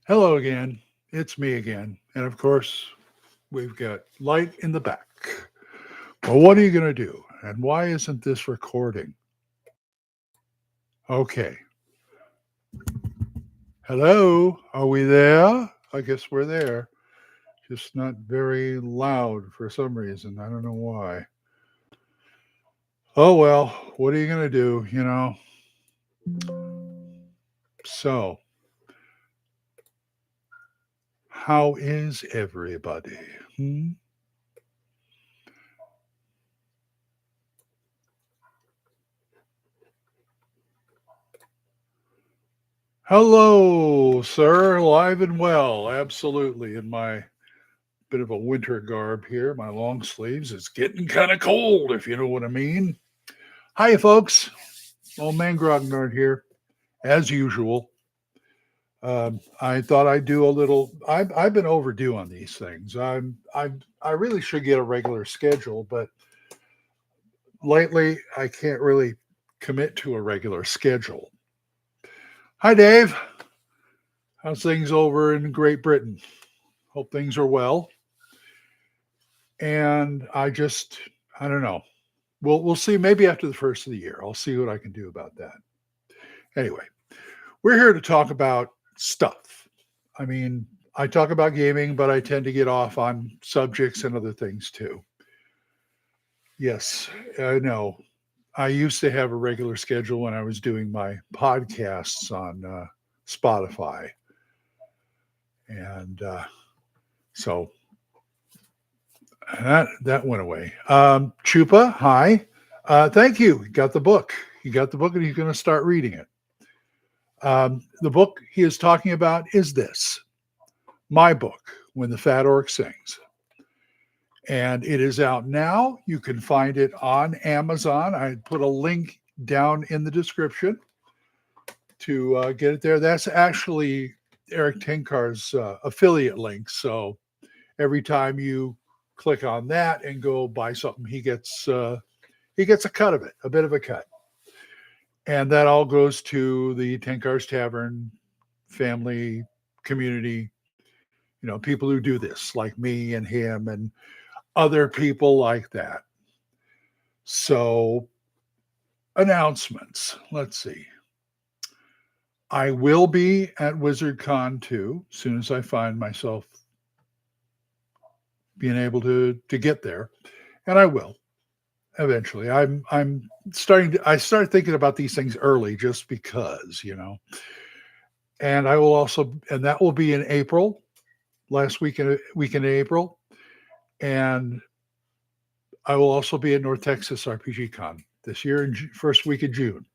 Hello again. It's me again. And of course, we've got light in the back. Well, what are you going to do? And why isn't this recording? Okay. Hello. Are we there? I guess we're there. Just not very loud for some reason. I don't know why. Oh, well, what are you going to do? So, how is everybody? Hmm? Hello, sir. Live and well. Absolutely. In my bit of a winter garb here, my long sleeves. It's getting kind of cold, if you know what I mean. Hi, folks. Old man Grognard here, as usual. I thought I'd do a little. I've been overdue on these things. I really should get a regular schedule, but lately I can't really commit to a regular schedule. Hi, Dave. How's things over in Great Britain? Hope things are well. And I don't know. We'll see. Maybe after the first of the year, I'll see what I can do about that. Anyway, we're here to talk about stuff. I mean, I talk about gaming, but I tend to get off on subjects and other things too. Yes, I know. I used to have a regular schedule when I was doing my podcasts on Spotify, and so that went away. Chupa, hi. Thank you. He got the book. He got the book, and he's going to start reading it. The book he is talking about is this, my book, When the Fat Orc Sings. And it is out now. You can find it on Amazon. I put a link down in the description to get it there. That's actually Eric Tenkar's affiliate link. So every time you click on that and go buy something, he gets a cut of it, a bit of a cut. And that all goes to the Tenkar's Tavern family community, people who do this, like me and him and other people like that. So, announcements. Let's see. I will be at WizardCon 2 as soon as I find myself being able to get there, and I will eventually. I'm starting to I start thinking about these things early just because. And that will be in April, last week in April, and I will also be at North Texas RPG Con this year in first week of June.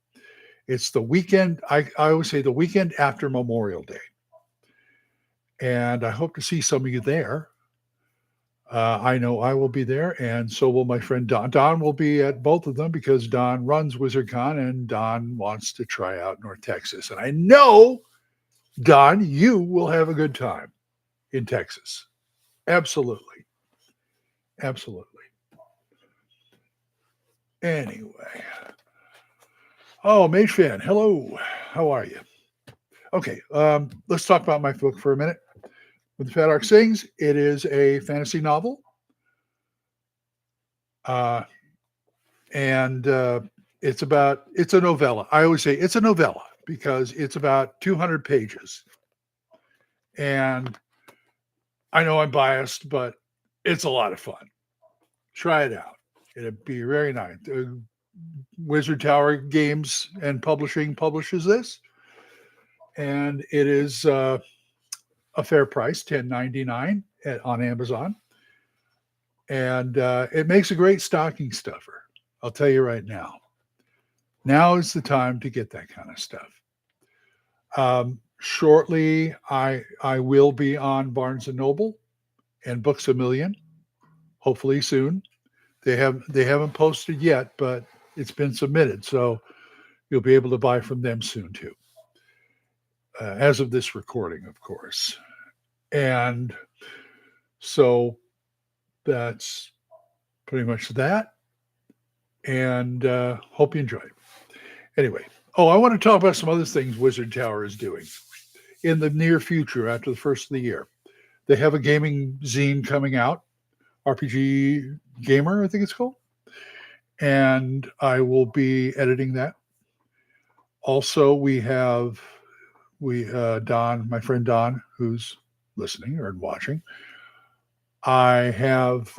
It's the weekend. I always say the weekend after Memorial Day, and I hope to see some of you there. I know I will be there, and so will my friend Don. Don will be at both of them because Don runs WizardCon, and Don wants to try out North Texas. And I know, Don, you will have a good time in Texas. Absolutely. Absolutely. Anyway. Oh, Mage Fan, hello. How are you? Okay, let's talk about my book for a minute. When the Fat Ark Sings, it is a fantasy novel. And it's a novella. I always say it's a novella because it's about 200 pages. And I know I'm biased, but it's a lot of fun. Try it out. It'd be very nice. Wizard Tower Games and Publishing publishes this. And it is a fair price, $10.99 on Amazon. And it makes a great stocking stuffer. I'll tell you right now. Now is the time to get that kind of stuff. Shortly, I will be on Barnes and Noble and Books A Million. Hopefully soon. They haven't posted yet, but it's been submitted, so you'll be able to buy from them soon too. As of this recording, of course. And so that's pretty much that. And hope you enjoy. Anyway, I want to talk about some other things Wizard Tower is doing. in the near future after the first of the year. They have a gaming zine coming out, RPG Gamer, I think it's called, and I will be editing that. Also, we Don, my friend Don, who's listening or watching. I have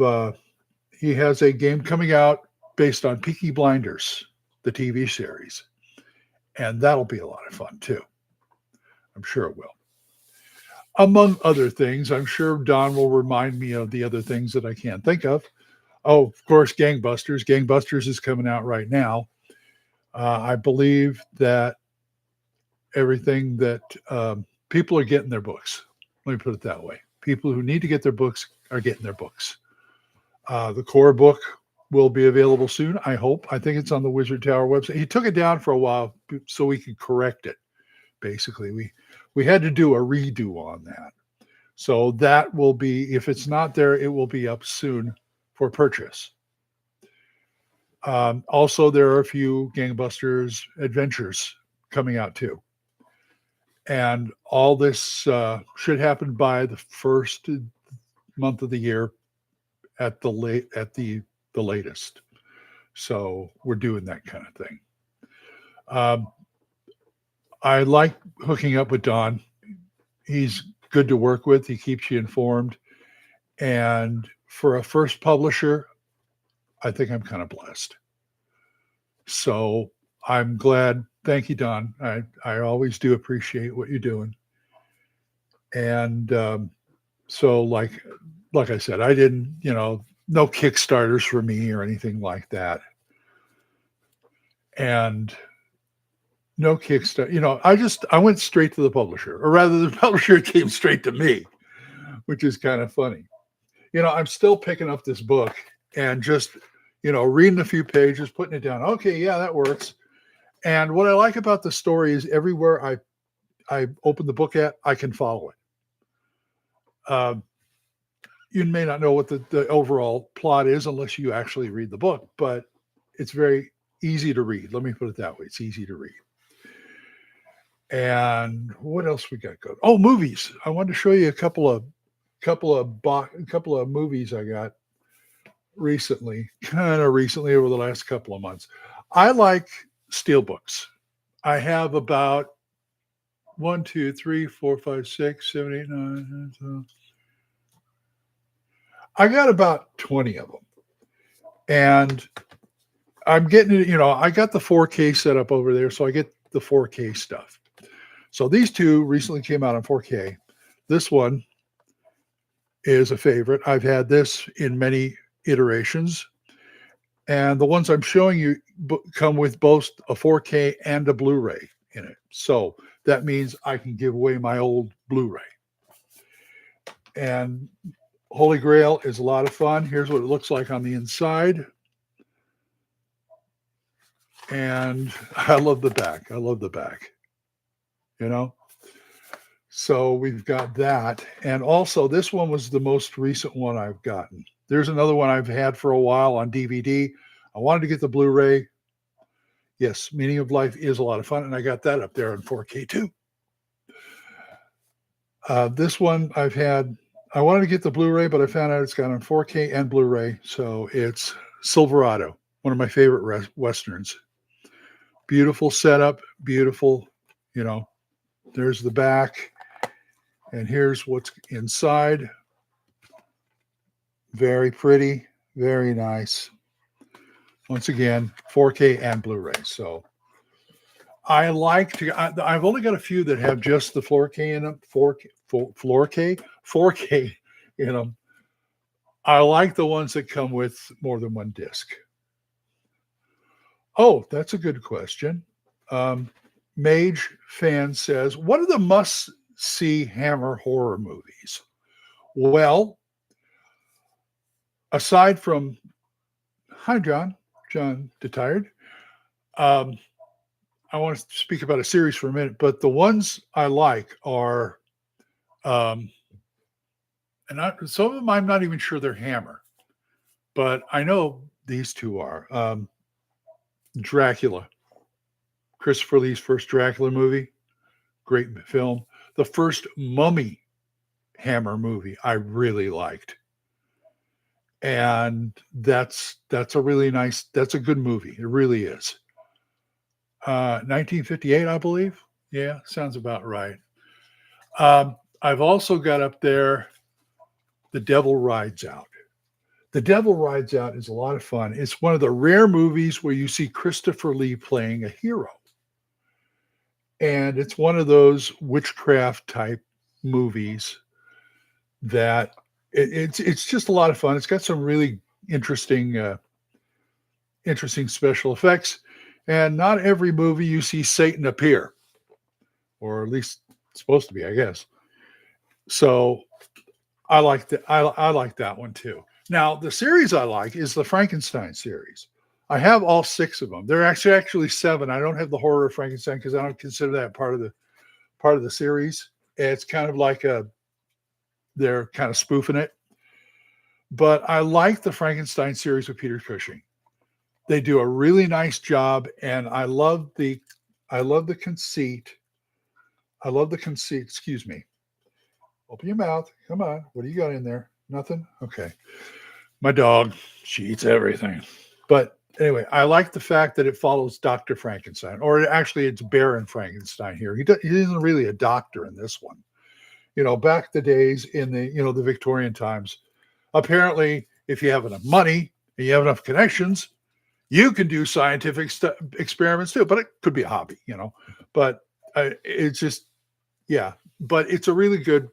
he has a game coming out based on Peaky Blinders, the TV series, and that'll be a lot of fun too. I'm sure it will. Among other things, I'm sure Don will remind me of the other things that I can't think of. Oh, of course, Gangbusters. Gangbusters is coming out right now. I believe that everything that people are getting their books. Let me put it that way. People who need to get their books are getting their books. The core book will be available soon, I hope. I think it's on the Wizard Tower website. He took it down for a while so we could correct it. Basically, we had to do a redo on that. So that will be, if it's not there, it will be up soon for purchase. Also, there are a few Gangbusters adventures coming out too. And all this should happen by the first month of the year at the latest. So we're doing that kind of thing. I like hooking up with Don. He's good to work with. He keeps you informed. And for a first publisher, I think I'm kind of blessed. So I'm glad. Thank you, Don. I always do appreciate what you're doing. And so like I said, I didn't, no Kickstarters for me or anything like that. And no Kickstarter, I went straight to the publisher, or rather the publisher came straight to me, which is kind of funny. I'm still picking up this book and just, reading a few pages, putting it down. Okay, yeah, that works. And what I like about the story is everywhere I open the book at, I can follow it. You may not know what the overall plot is unless you actually read the book, but it's very easy to read. Let me put it that way. It's easy to read. And what else we got going? Oh, movies. I wanted to show you a couple of movies I got recently over the last couple of months. I like steelbooks. I have about 1, 2, 3, 4, 5, 6, 7, 8, 9, 10. I got about 20 of them. And I'm getting it, I got the 4K set up over there, so I get the 4K stuff. So these two recently came out on 4K. This one is a favorite. I've had this in many iterations. And the ones I'm showing you come with both a 4K and a Blu-ray in it. So that means I can give away my old Blu-ray. And Holy Grail is a lot of fun. Here's what it looks like on the inside. And I love the back. So we've got that. And also this one was the most recent one I've gotten. There's another one I've had for a while on DVD. I wanted to get the Blu-ray. Yes, Meaning of Life is a lot of fun. And I got that up there on 4K too. This one I wanted to get the Blu-ray, but I found out it's got on 4K and Blu-ray. So it's Silverado, one of my favorite Westerns. Beautiful setup, beautiful, there's the back. And here's what's inside. Very pretty, very nice. Once again, 4K and Blu-ray. So I like to, I've only got a few that have just the 4K in them, 4K in them. I like the ones that come with more than one disc. Oh, that's a good question. Mage Fan says, what are the must-see Hammer horror movies? Well, aside from, hi, John Detired. I want to speak about a series for a minute, but the ones I like are, some of them I'm not even sure they're Hammer, but I know these two are. Dracula, Christopher Lee's first Dracula movie, great film. The first Mummy Hammer movie I really liked. And that's a really nice, that's a good movie. It really is. 1958, I believe. Yeah, sounds about right. I've also got up there The Devil Rides Out. The Devil Rides Out is a lot of fun. It's one of the rare movies where you see Christopher Lee playing a hero. And it's one of those witchcraft type movies that it's just a lot of fun. It's got some really interesting special effects. And not every movie you see Satan appear, or at least it's supposed to be, I guess. So I like that. I like that one too. Now, the series I like is the Frankenstein series. I have all 6 of them. There are actually 7. I don't have the Horror of Frankenstein because I don't consider that part of the series. It's kind of like they're kind of spoofing it. But I like the Frankenstein series with Peter Cushing. They do a really nice job, and I love the conceit. I love the conceit. Excuse me. Open your mouth. Come on. What do you got in there? Nothing? Okay. My dog, she eats everything. But anyway, I like the fact that it follows Dr. Frankenstein, or actually it's Baron Frankenstein here. He isn't really a doctor in this one. Back the days in the Victorian times, apparently if you have enough money and you have enough connections, you can do scientific experiments too, but it could be a hobby, but it's just, yeah, but it's a really good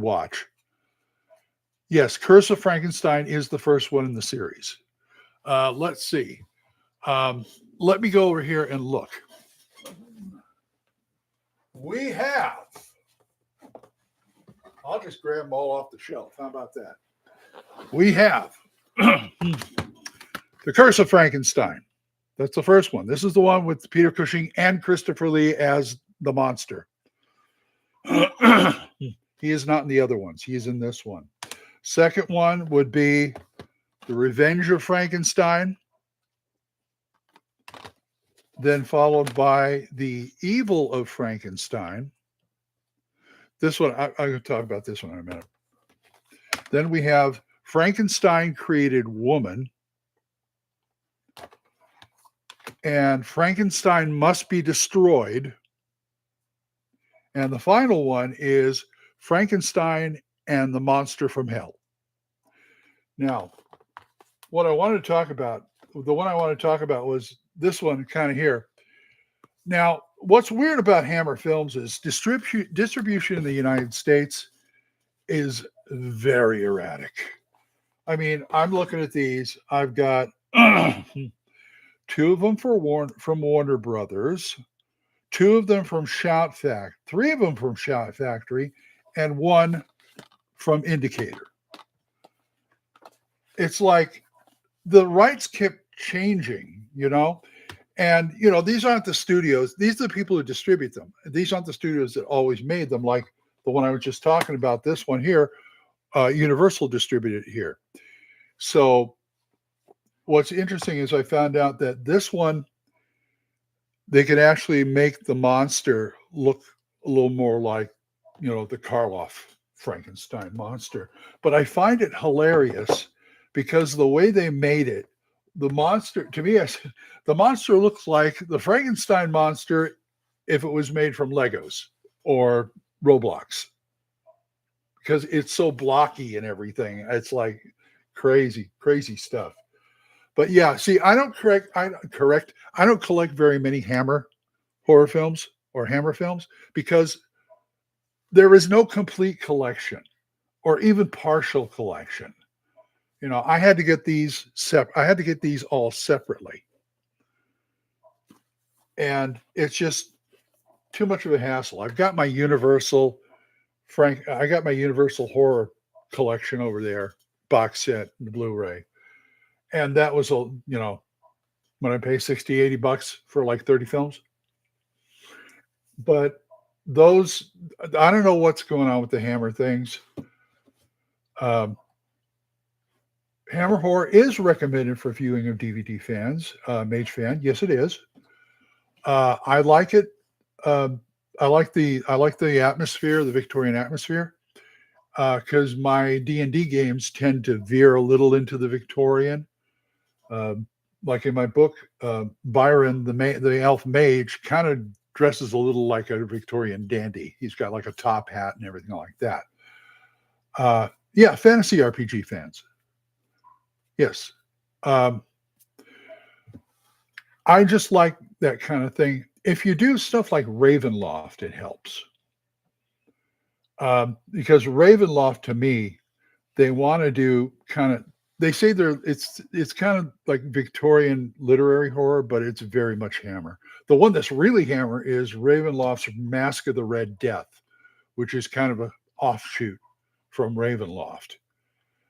watch. Yes, Curse of Frankenstein is the first one in the series. Let's see. Let me go over here and look. We have, I'll just grab them all off the shelf. How about that? We have The Curse of Frankenstein. That's the first one. This is the one with Peter Cushing and Christopher Lee as the monster. He is not in the other ones. He is in this one. Second one would be The Revenge of Frankenstein. Then followed by The Evil of Frankenstein. This one, I'm going to talk about this one in a minute. Then we have Frankenstein Created Woman. And Frankenstein Must Be Destroyed. And the final one is Frankenstein and the Monster from Hell. Now, what I wanted to talk about, the one I want to talk about was this one kind of here. Now, what's weird about Hammer Films is distribution in the United States is very erratic. I mean, I'm looking at these. I've got 2 of them from Warner Brothers, 2 of them from Shout Factory, 3 of them from Shout Factory, and 1 from Indicator. It's like the rights kept changing, and these aren't the studios. These are the people who distribute them. These aren't the studios that always made them, like the one I was just talking about. This one here, Universal distributed here. So what's interesting is I found out that this one, they could actually make the monster look a little more like, the Karloff Frankenstein monster. But I find it hilarious because the way they made it, the monster, to me, the monster looks like the Frankenstein monster if it was made from Legos or Roblox, because it's so blocky and everything. It's like crazy stuff. But yeah, see, I don't collect very many Hammer horror films or Hammer films because there is no complete collection or even partial collection. I had to get these all separately. And it's just too much of a hassle. I've got my Universal horror collection over there, box set, the Blu-ray. And that was, when I pay $60, $80 for like 30 films. But those, I don't know what's going on with the Hammer things. Hammer Horror is recommended for viewing of DVD fans, Mage fan. Yes, it is. I like it. I like the atmosphere, the Victorian atmosphere, because my D&D games tend to veer a little into the Victorian. Um, like in my book, Byron, the elf mage, kind of dresses a little like a Victorian dandy. He's got like a top hat and everything like that. Yeah, fantasy RPG fans. Yes. Um, I just like that kind of thing. If you do stuff like Ravenloft, it helps. Because Ravenloft, to me, they want to do kind of. They say it's kind of like Victorian literary horror, but it's very much Hammer. The one that's really Hammer is Ravenloft's Mask of the Red Death, which is kind of a offshoot from Ravenloft,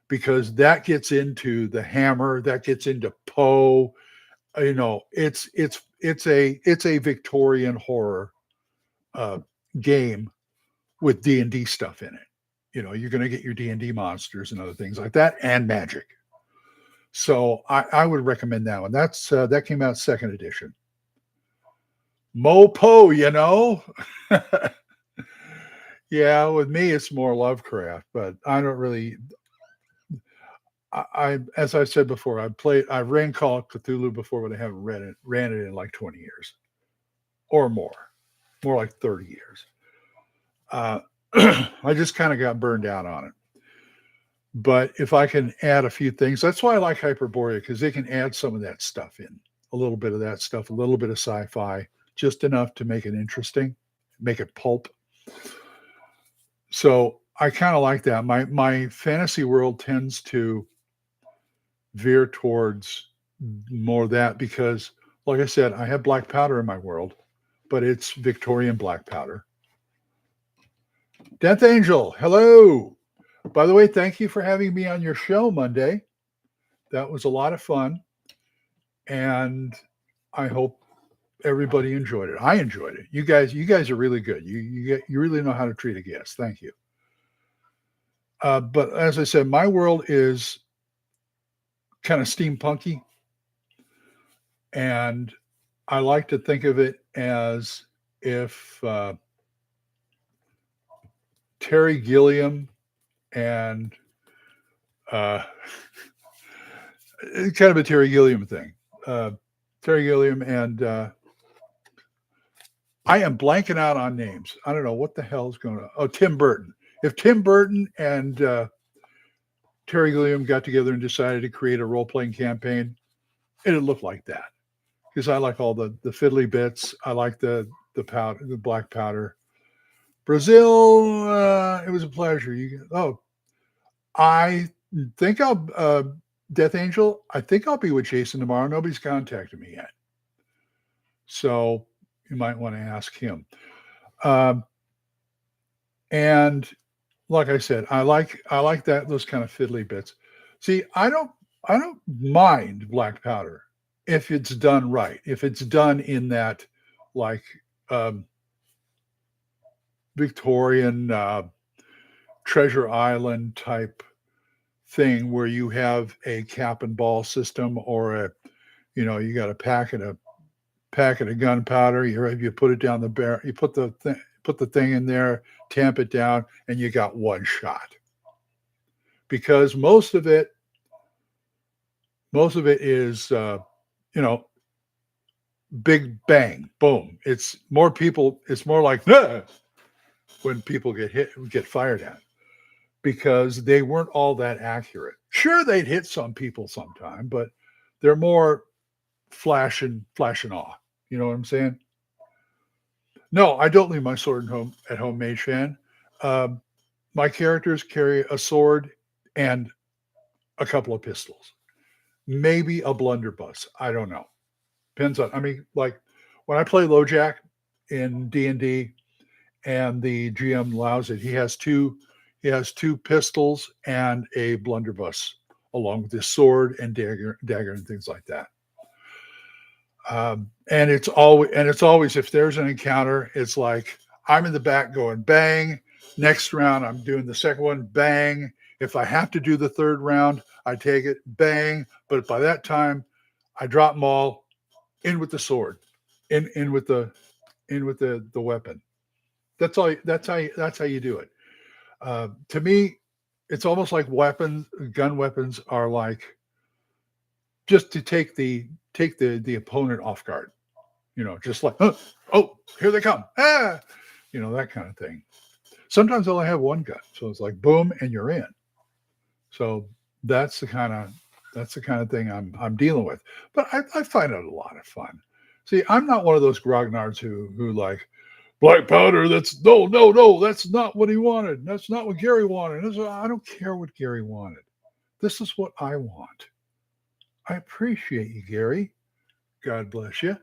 because that gets into the Hammer, that gets into Poe. It's a Victorian horror uh, game with D&D stuff in it. You're going to get your D&D monsters and other things like that, and magic. So I would recommend that one. That came out second edition. Mopo, yeah, with me it's more Lovecraft, but I don't really. As I said before, I ran Call of Cthulhu before, but I haven't ran it in like 20 years or more like 30 years. I just kind of got burned out on it. But if I can add a few things, that's why I like Hyperborea, because they can add some of that stuff in, a little bit of that stuff, a little bit of sci-fi, just enough to make it interesting, make it pulp. So I kind of like that. My fantasy world tends to veer towards more of that because, like I said, I have black powder in my world, but it's Victorian black powder. Death Angel, hello. By the way, thank you for having me on your show Monday. That was a lot of fun, and I hope everybody enjoyed it. I enjoyed it. You guys are really good. You really know how to treat a guest. Thank you. But as I said, my world is kind of steampunky, and I like to think of it as if Terry Gilliam and it's kind of a Terry Gilliam thing. Terry Gilliam and I am blanking out on names. I don't know what the hell's going on. Oh, Tim Burton. If Tim Burton and Terry Gilliam got together and decided to create a role-playing campaign, it'd look like that. Because I like all the fiddly bits. I like the powder, the black powder. Brazil, it was a pleasure. I think I'll Death Angel. I think I'll be with Jason tomorrow. Nobody's contacted me yet, so you might want to ask him. And like I said, I like those kind of fiddly bits. See, I don't mind black powder if it's done right. If it's done in that like Victorian Treasure Island type thing where you have a cap and ball system, or you got a packet of gunpowder. You put it down the barrel. You put the thing in there, tamp it down, and you got one shot. Because most of it is big bang, boom. It's more people. It's more like when people get fired at, because they weren't all that accurate. Sure, they'd hit some people sometime, but they're more flash and awe. You know what I'm saying? No, I don't leave my sword at home, Mage Fan. My characters carry a sword and a couple of pistols, maybe a blunderbuss. I don't know. Depends on. I mean, like when I play LoJack in D&D, and the GM allows it, he has two pistols and a blunderbuss, along with his sword and dagger and things like that. And it's always if there's an encounter, it's like I'm in the back going bang. Next round, I'm doing the second one, bang. If I have to do the third round, I take it, bang. But by that time, I drop them all in with the sword, in with the weapon. That's all. That's how you do it. To me, it's almost like gun weapons are like just to take the opponent off guard. Just like, oh, here they come, that kind of thing. Sometimes I only have one gun, so it's like boom, and you're in. So that's the kind of thing I'm dealing with. But I find it a lot of fun. See, I'm not one of those grognards who like black powder. That's no. That's not what he wanted. That's not what Gary wanted. I don't care what Gary wanted. This is what I want. I appreciate you, Gary. God bless you.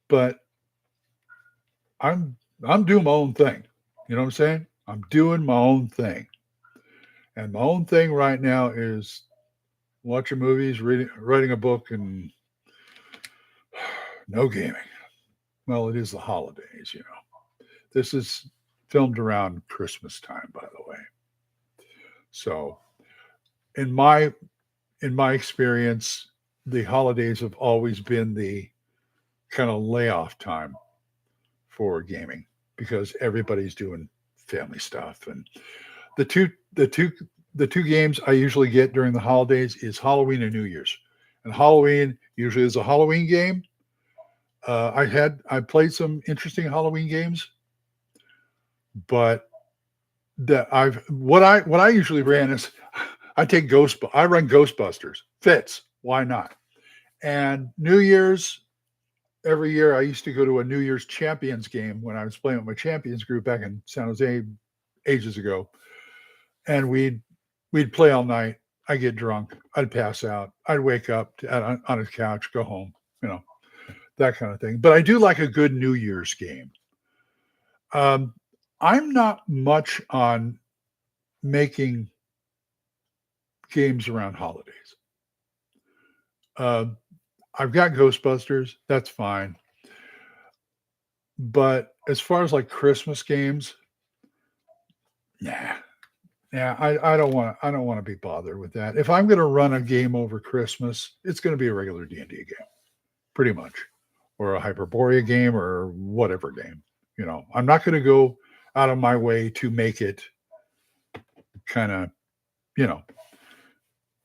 But I'm doing my own thing. You know what I'm saying? I'm doing my own thing. And my own thing right now is watching movies, writing a book, and no gaming. Well, it is the holidays. This is filmed around Christmas time, by the way. So, in my experience, the holidays have always been the kind of layoff time for gaming because everybody's doing family stuff. And the two games I usually get during the holidays is Halloween and New Year's. And Halloween usually is a Halloween game. I played some interesting Halloween games, but what I usually ran is I run Ghostbusters. Fits. Why not? And New Year's, every year I used to go to a New Year's Champions game when I was playing with my Champions group back in San Jose ages ago. And we'd play all night. I'd get drunk. I'd pass out. I'd wake up on a couch, go home, that kind of thing. But I do like a good New Year's game. I'm not much on making games around holidays. I've got Ghostbusters. That's fine. But as far as like Christmas games, nah. Yeah, I don't want to be bothered with that. If I'm going to run a game over Christmas, it's going to be a regular D&D game, pretty much, or a Hyperborea game or whatever game. I'm not going to go out of my way to make it kind of,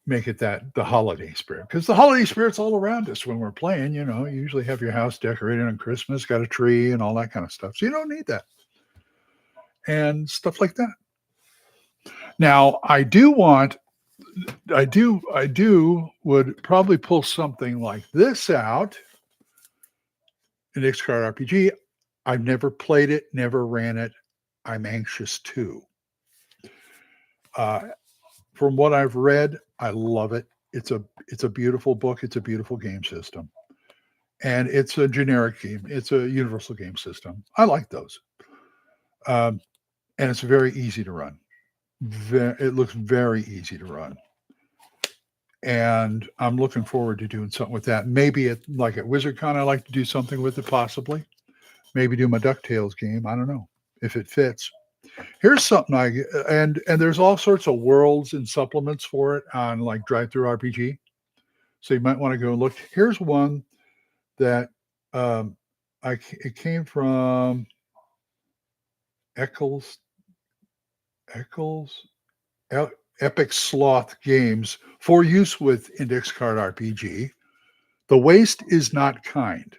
make it the holiday spirit, because the holiday spirit's all around us when we're playing. You usually have your house decorated on Christmas, got a tree and all that kind of stuff. So you don't need that and stuff like that. Now, I do would probably pull something like this out, an Index Card RPG. I've never played it, never ran it. I'm anxious to. From what I've read, I love it. It's a beautiful book. It's a beautiful game system. And it's a generic game. It's a universal game system. I like those. And it's very easy to run. It looks very easy to run. And I'm looking forward to doing something with that. Maybe at WizardCon, I'd like to do something with it, possibly. Maybe do my DuckTales game. I don't know if it fits. Here's something and there's all sorts of worlds and supplements for it on like Drive-Thru RPG. So you might want to go and look. Here's one that it came from Eccles Epic Sloth Games for use with Index Card RPG. The Waste is Not Kind.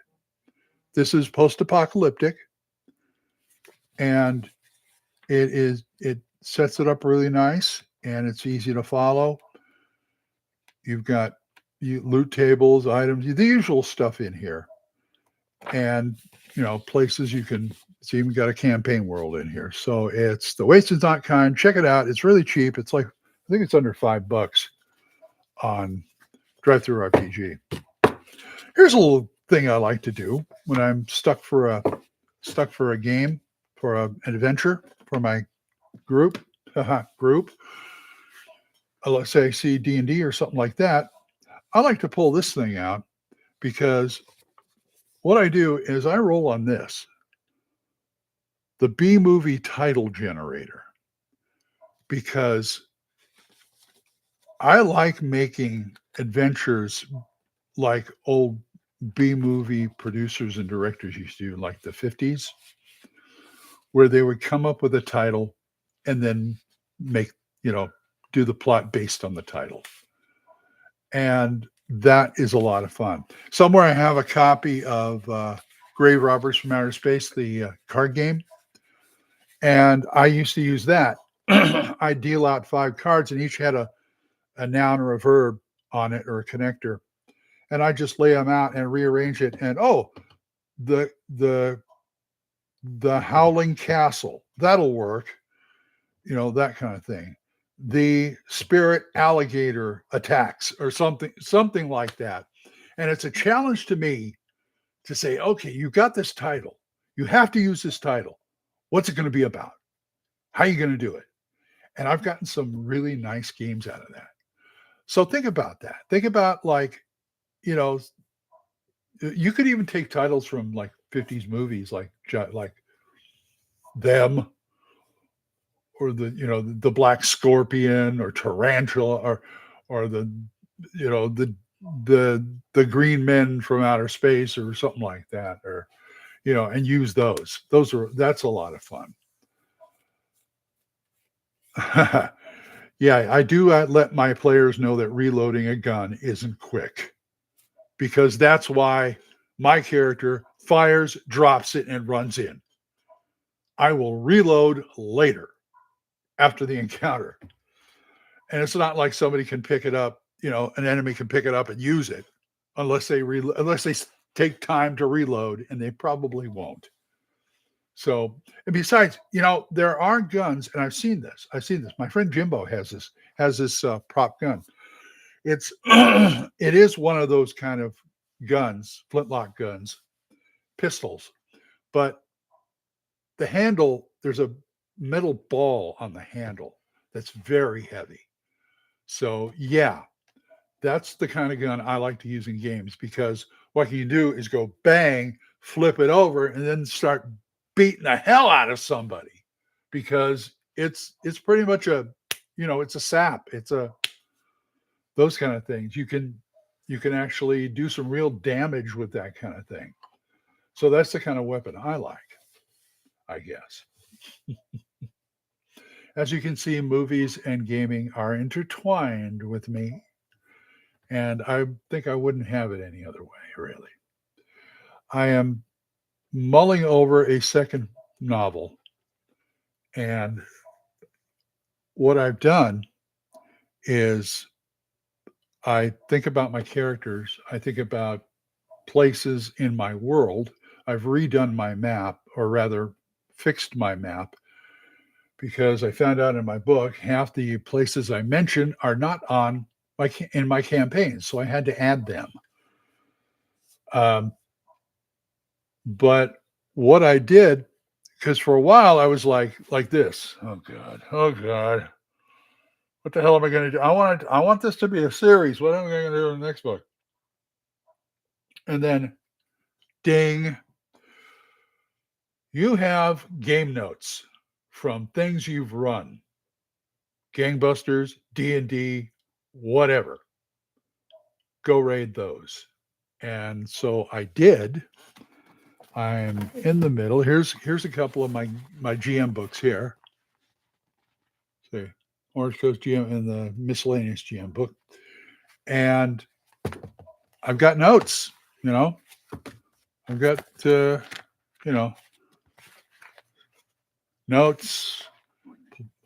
This is post-apocalyptic, and it sets it up really nice, and it's easy to follow. You've got loot tables, items, the usual stuff in here, and places you can. It's even got a campaign world in here. So it's The Waste is Not Kind. Check it out. It's really cheap. It's like, I think it's under $5 on Drive-Thru RPG. Here's a little thing I like to do when I'm stuck for a game, for an adventure for my group. Let's say I see D&D or something like that. I like to pull this thing out, because what I do is I roll on this, the B-movie title generator, because I like making adventures like old B-movie producers and directors used to do, like the 50s, where they would come up with a title and then make, do the plot based on the title. And that is a lot of fun. Somewhere I have a copy of Grave Robbers from Outer Space, the card game. And I used to use that. I deal out 5 cards, and each had a noun or a verb on it or a connector. And I just lay them out and rearrange it. And the Howling Castle, that'll work. That kind of thing. The spirit alligator attacks or something like that. And it's a challenge to me to say, okay, you got this title. You have to use this title. What's it going to be about? How are you going to do it? And I've gotten some really nice games out of that. So think about that. Think about you could even take titles from like 50s movies like Them, or the Black Scorpion, or Tarantula, or the Green Men from Outer Space, or something like that, or and use those. That's a lot of fun. Yeah, I do let my players know that reloading a gun isn't quick, because that's why my character fires, drops it, and runs in. I will reload later after the encounter. And it's not like somebody can pick it up, an enemy can pick it up and use it unless they take time to reload, and they probably won't. So, and besides, there are guns, and I've seen this. My friend Jimbo has this prop gun. It is one of those kind of guns, flintlock guns, pistols, but the handle, there's a metal ball on the handle that's very heavy. So yeah, that's the kind of gun I like to use in games, because what you do is go bang, flip it over, and then start beating the hell out of somebody, because it's pretty much it's a sap. It's those kind of things. You can actually do some real damage with that kind of thing. So that's the kind of weapon I like, I guess. As you can see, movies and gaming are intertwined with me, and I think I wouldn't have it any other way, really. I am mulling over a second novel, and what I've done is I think about my characters. I think about places in my world. I've redone my map, or rather fixed my map, because I found out in my book half the places I mentioned are not in my campaign, so I had to add them. But what I did, because for a while I was like this. Oh God, what the hell am I going to do? I want this to be a series. What am I going to do in the next book? And then, ding, you have game notes from things you've run, gangbusters, D&D, whatever. Go raid those. And so I did. I'm in the middle. Here's a couple of my GM books here. See, Orange Coast GM and the miscellaneous GM book. And I've got notes, I've got notes,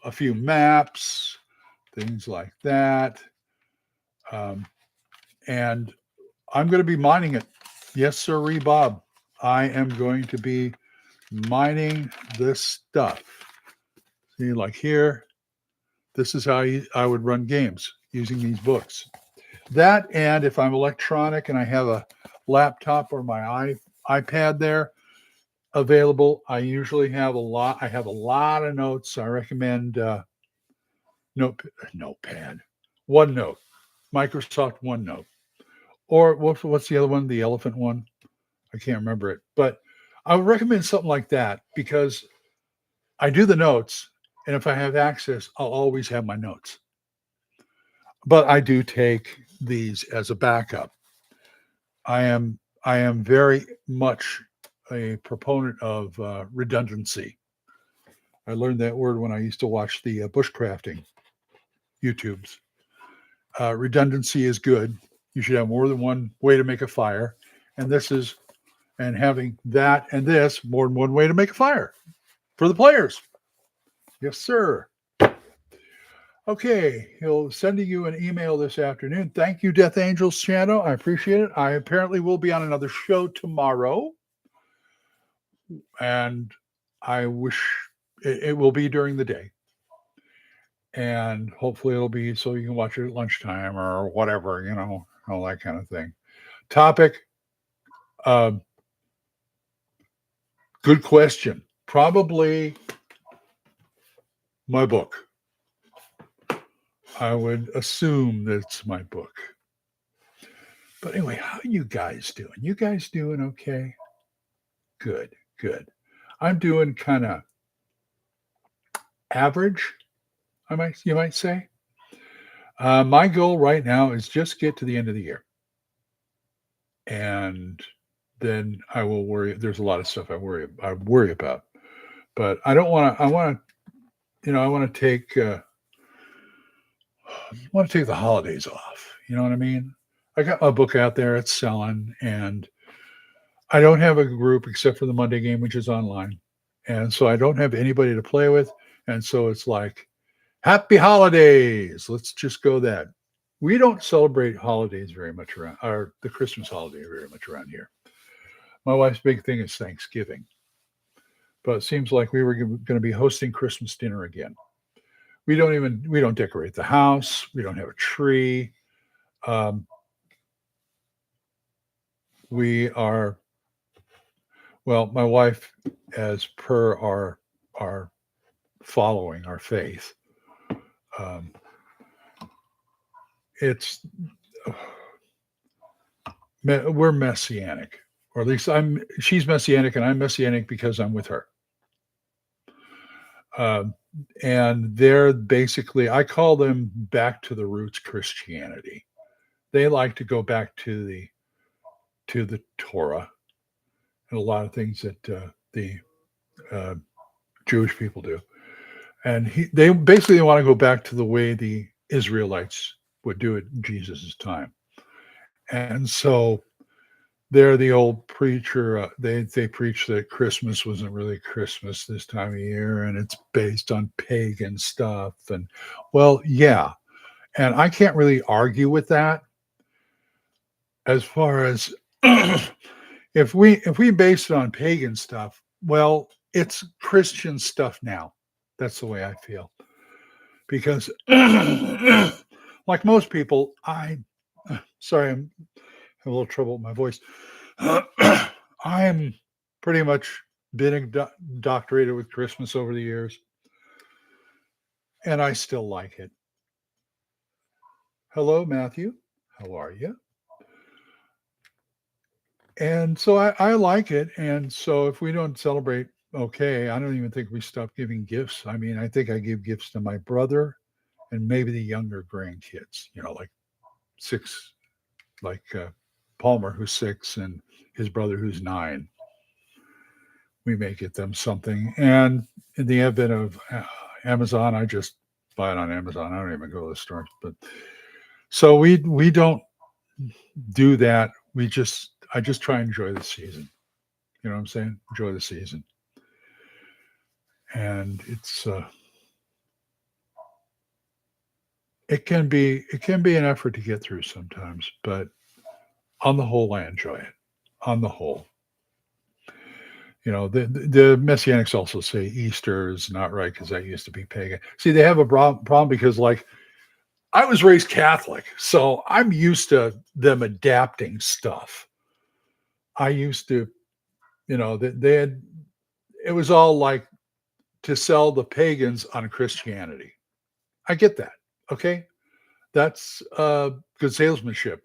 a few maps, things like that. And I'm going to be mining it. Yes, sir, Bob. I am going to be mining this stuff. See, like here, this is how I would run games using these books. That, and if I'm electronic and I have a laptop or my iPad there available, I usually have a lot. I have a lot of notes. I recommend Notepad, OneNote, Microsoft OneNote, or what's the other one? The elephant one. I can't remember it, but I would recommend something like that, because I do the notes, and if I have access, I'll always have my notes. But I do take these as a backup. I am very much a proponent of redundancy. I learned that word when I used to watch the bushcrafting YouTubes. Redundancy is good. You should have more than one way to make a fire. And having that and this, more than one way to make a fire for the players. Yes, sir. Okay, he'll send you an email this afternoon. Thank you, Death Angel's Shadow. I appreciate it. I apparently will be on another show tomorrow. And I wish it will be during the day. And hopefully it'll be so you can watch it at lunchtime or whatever, all that kind of thing. Topic, good question. Probably my book. I would assume that it's my book. But anyway, how you guys doing? You guys doing okay? Good. I'm doing kind of average, you might say. My goal right now is just get to the end of the year. And then I will worry. There's a lot of stuff I worry about. But I don't want to, I want to take the holidays off. You know what I mean? I got my book out there, it's selling, and I don't have a group except for the Monday game, which is online. And so I don't have anybody to play with. And so it's like, happy holidays. Let's just go that. We don't celebrate holidays very much around, or the Christmas holiday very much around here. My wife's big thing is Thanksgiving. But it seems like we were going to be hosting Christmas dinner again. We don't decorate the house. We don't have a tree. We are, well, my wife, as per our following, our faith, we're messianic, or at least she's messianic and I'm messianic because I'm with her. And they're basically, I call them back to the roots Christianity. They like to go back to the Torah and a lot of things that the Jewish people do. And they basically want to go back to the way the Israelites would do it in Jesus' time. And so they're the old preacher. They preach that Christmas wasn't really Christmas this time of year, and it's based on pagan stuff. And well, yeah. And I can't really argue with that. As far as if we base it on pagan stuff, well, it's Christian stuff now. That's the way I feel. Because like most people, I'm having a little trouble with my voice. I'm pretty much been indoctrinated with Christmas over the years, and I still like it. Hello, Matthew. How are you? And so I like it. And so if we don't celebrate, okay, I don't even think we stop giving gifts. I mean, I think I give gifts to my brother and maybe the younger grandkids, like 6, like Palmer, who's 6, and his brother, who's 9. We may get them something. And in the advent of Amazon, I just buy it on Amazon. I don't even go to the store. But so we don't do that. I just try and enjoy the season. You know what I'm saying? Enjoy the season. And it's it can be an effort to get through sometimes, but on the whole, I enjoy it. On the whole. The Messianics also say Easter is not right because that used to be pagan. See, they have a problem because, like, I was raised Catholic, so I'm used to them adapting stuff. I used to, it was all like to sell the pagans on Christianity. I get that. Okay. That's good salesmanship.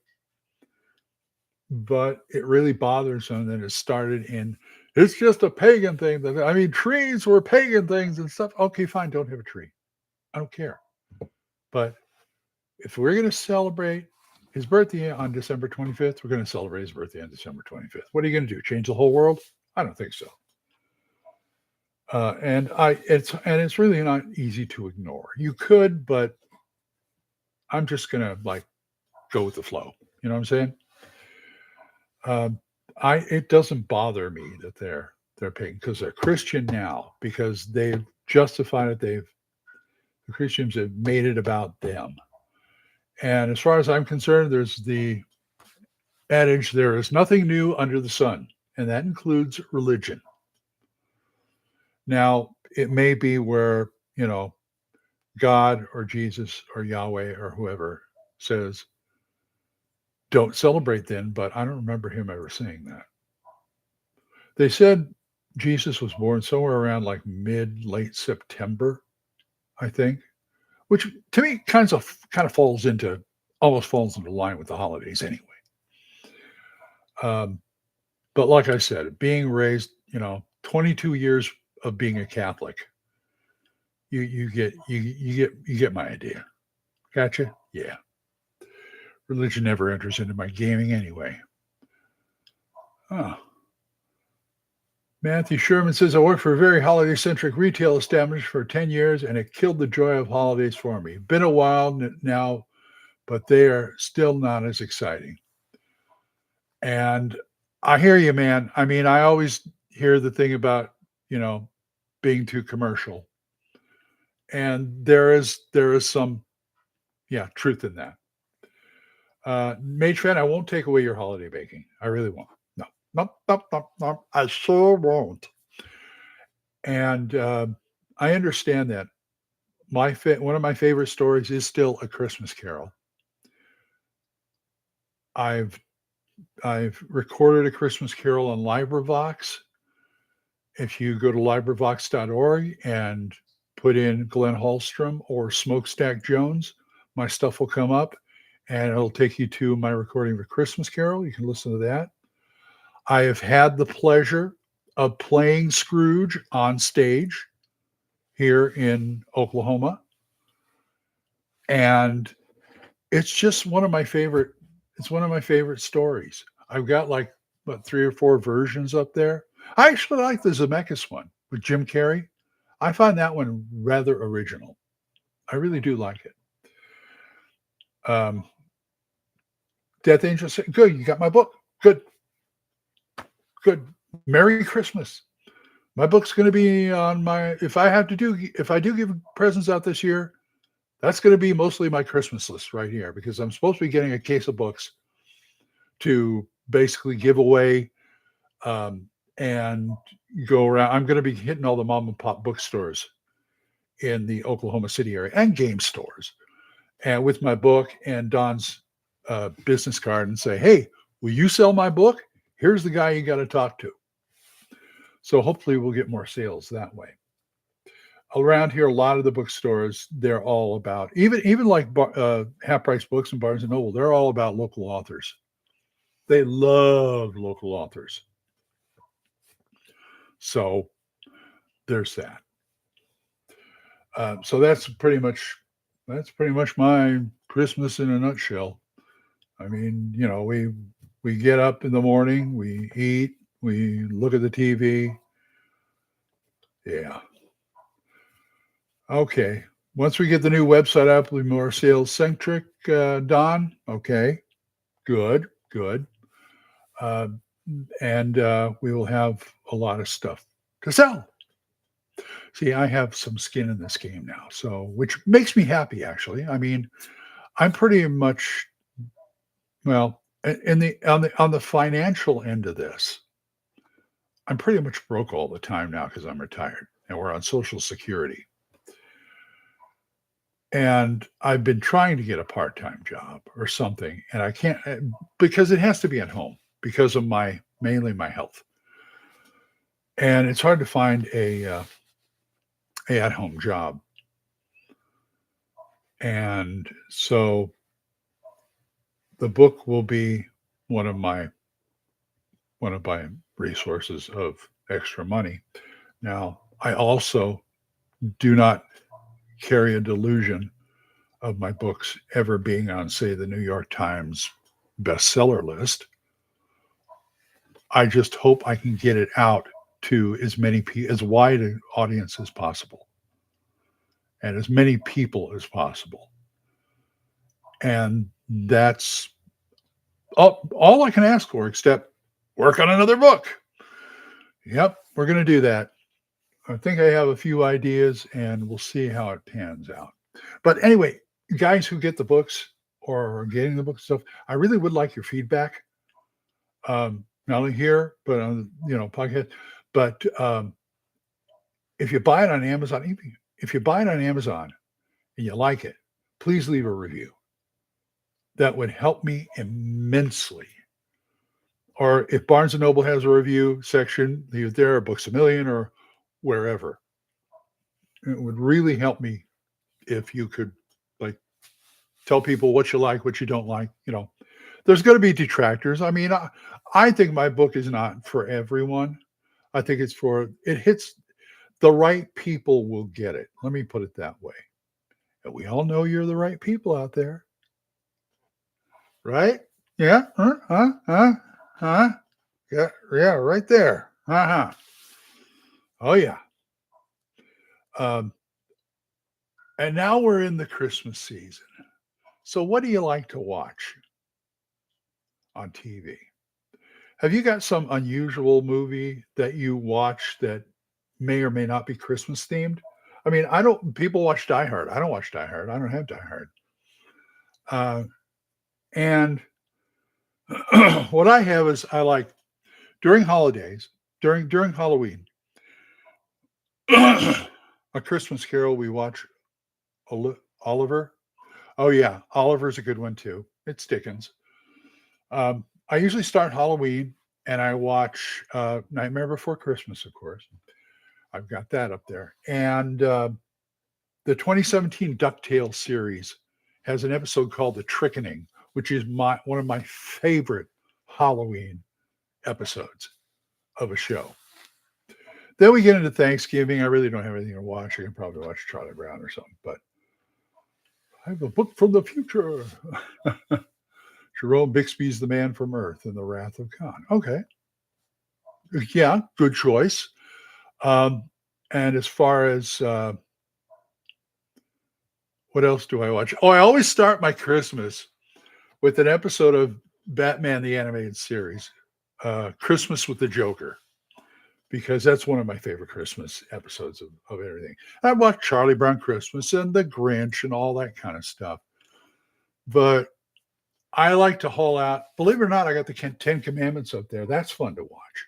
But it really bothers them that it started in, it's just a pagan thing. Trees were pagan things and stuff. Okay, fine. Don't have a tree. I don't care. But if we're going to celebrate his birthday on December 25th, we're going to celebrate his birthday on December 25th. What are you going to do? Change the whole world? I don't think so. It's really not easy to ignore. You could, but I'm just gonna like go with the flow. You know what I'm saying? Um, I it doesn't bother me that they're paying because they're Christian now because they've justified it. The Christians have made it about them. And as far as I'm concerned, there's the adage there is nothing new under the sun, and that includes religion. Now, it may be where, God or Jesus or Yahweh or whoever says, don't celebrate then, but I don't remember him ever saying that. They said Jesus was born somewhere around like late September, I think, which to me kind of almost falls into line with the holidays anyway. Um, but like I said, being raised, 22 years of being a Catholic, you get my idea. Gotcha? Yeah. Religion never enters into my gaming anyway. Oh. Matthew Sherman says, I worked for a very holiday centric retail establishment for 10 years and it killed the joy of holidays for me. Been a while now, but they are still not as exciting. And I hear you, man. I mean, I always hear the thing about, being too commercial. And there is some, truth in that. Mage fan, I won't take away your holiday baking. I really won't. No, no. I sure won't. And I understand that. One of my favorite stories is still A Christmas Carol. I've recorded A Christmas Carol on LibriVox. If you go to LibriVox.org and put in Glenn Hallstrom or Smokestack Jones, my stuff will come up and it'll take you to my recording of A Christmas Carol. You can listen to that. I have had the pleasure of playing Scrooge on stage here in Oklahoma. And it's just one of my favorite stories. I've got like 3 or 4 versions up there. I actually like the Zemeckis one with Jim Carrey. I find that one rather original. I really do like it. Death Angel said, good, you got my book. Good. Merry Christmas. My book's going to be on if I do give presents out this year, that's going to be mostly my Christmas list right here because I'm supposed to be getting a case of books to basically give away and go around. I'm going to be hitting all the mom and pop bookstores in the Oklahoma City area and game stores and with my book and Don's business card and say, hey, will you sell my book? Here's the guy you got to talk to. So hopefully we'll get more sales that way. Around here, a lot of the bookstores, they're all about, even like Half Price Books and Barnes & Noble, they're all about local authors. They love local authors. So there's that. So that's pretty much my Christmas in a nutshell. I mean, we get up in the morning, we eat, we look at the TV. Yeah. Okay. Once we get the new website up, we'll be more sales centric, Don. Okay. Good. And we will have a lot of stuff to sell. See, I have some skin in this game now, so which makes me happy, actually. I mean, I'm pretty much, well, on the financial end of this, I'm pretty much broke all the time now because I'm retired and we're on Social Security. And I've been trying to get a part-time job or something, and I can't because it has to be at home because of mainly my health. And it's hard to find a at-home job. And so the book will be one of my resources of extra money. Now, I also do not carry a delusion of my books ever being on, say, the New York Times bestseller list. I just hope I can get it out to as wide an audience as possible and as many people as possible. And that's all I can ask for, except work on another book. Yep, we're going to do that. I think I have a few ideas and we'll see how it pans out. But anyway, guys who get the books or are getting the book stuff, I really would like your feedback. Not only here, but on podcast. But if you buy it on Amazon, if you buy it on Amazon and you like it, please leave a review. That would help me immensely. Or if Barnes & Noble has a review section, leave it there, or Books A Million, or wherever. It would really help me if you could tell people what you like, what you don't like. There's going to be detractors. I mean, I think my book is not for everyone. I think it hits the right people will get it. Let me put it that way. And we all know you're the right people out there. Right? Yeah. Yeah, right there. Oh yeah. And now we're in the Christmas season. So what do you like to watch on TV? Have you got some unusual movie that you watch that may or may not be Christmas themed? I mean, people watch Die Hard. I don't watch Die Hard. I don't have Die Hard. And what I have is I like during holidays, during Halloween, A Christmas Carol, we watch Oliver. Oh yeah, Oliver's a good one too. It's Dickens. I usually start Halloween and I watch Nightmare Before Christmas, of course. I've got that up there. And the 2017 DuckTales series has an episode called The Trickening, which is one of my favorite Halloween episodes of a show. Then we get into Thanksgiving. I really don't have anything to watch. I can probably watch Charlie Brown or something, but I have a book from the future. Jerome Bixby's The Man from Earth and the Wrath of Khan. Okay. Yeah, good choice. And as far as what else do I watch? Oh, I always start my Christmas with an episode of Batman the Animated Series, Christmas with the Joker, because that's one of my favorite Christmas episodes of everything. I watch Charlie Brown Christmas and The Grinch and all that kind of stuff. But I like to haul out, believe it or not, I got the 10 Commandments up there. That's fun to watch.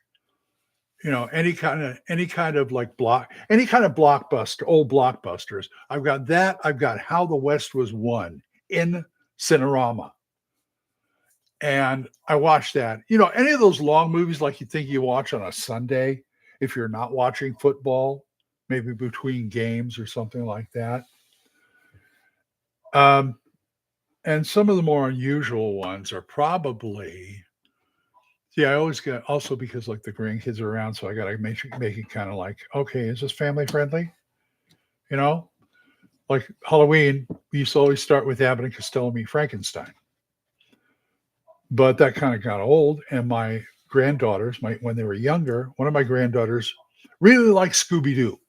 Any kind of any kind of blockbuster, old blockbusters. I've got that. I've got How the West Was Won in Cinerama. And I watch that. Any of those long movies like you think you watch on a Sunday, if you're not watching football, maybe between games or something like that. And some of the more unusual ones are probably, I always get, also because like the grandkids are around, so I got to make it kind of like, okay, is this family friendly? Like Halloween, we used to always start with Abbott and Costello Meet Frankenstein. But that kind of got old, and my granddaughters, when they were younger, one of my granddaughters really liked Scooby-Doo.